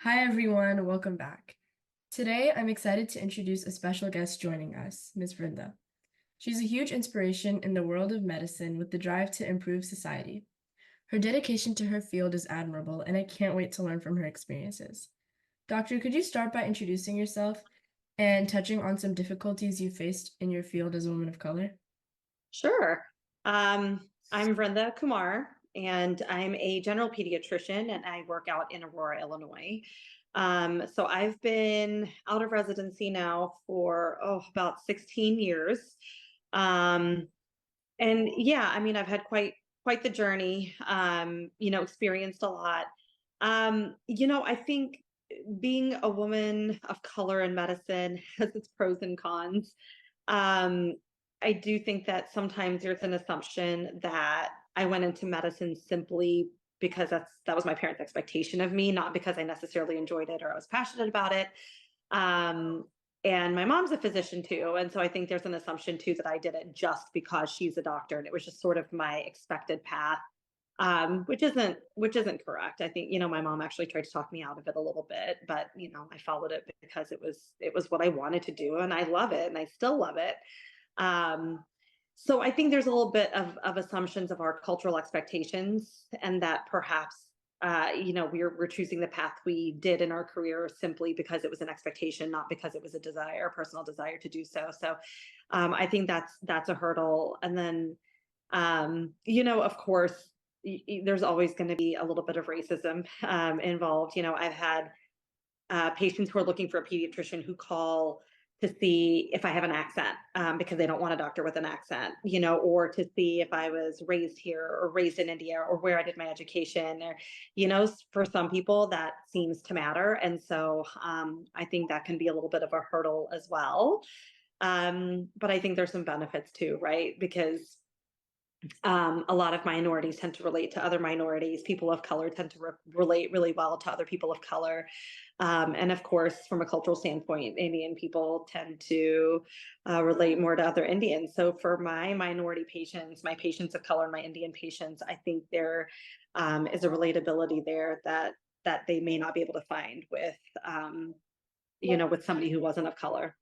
Hi everyone, welcome back. Today, I'm excited to introduce a special guest joining us, Ms. Vrinda. She's a huge inspiration in the world of medicine with the drive to improve society. Her dedication to her field is admirable, and I can't wait to learn from her experiences. Doctor, could you start by introducing yourself and touching on some difficulties you faced in your field as a woman of color? Sure. I'm Vrinda Kumar, and I'm a general pediatrician, and I work out in Aurora, Illinois. So I've been out of residency now for about 16 years. Um, and yeah, I mean, I've had quite the journey. Experienced a lot. I think being a woman of color in medicine has its pros and cons. Um, I do think that sometimes there's an assumption that I went into medicine simply because that was my parents' expectation of me, not because I necessarily enjoyed it or I was passionate about it. Um, and my mom's a physician too, and so I think there's an assumption too that I did it just because she's a doctor, and it was just sort of my expected path, which isn't correct. I think my mom actually tried to talk me out of it a little bit, but I followed it because it was what I wanted to do, and I love it, and I still love it. Um, so I think there's a little bit of assumptions of our cultural expectations, and that perhaps we're choosing the path we did in our career simply because it was an expectation, not because it was a desire, a personal desire to do so. So I think that's a hurdle. And then of course, there's always going to be a little bit of racism involved. I've had patients who are looking for a pediatrician who call to see if I have an accent, because they don't want a doctor with an accent, or to see if I was raised here or raised in India or where I did my education. Or, for some people that seems to matter. And so I think that can be a little bit of a hurdle as well. But I think there's some benefits too, right? Because a lot of minorities tend to relate to other minorities. People of color tend to relate really well to other people of color. And of course, from a cultural standpoint, Indian people tend to relate more to other Indians. So for my minority patients, my patients of color, and my Indian patients, I think there is a relatability there that they may not be able to find with with somebody who wasn't of color.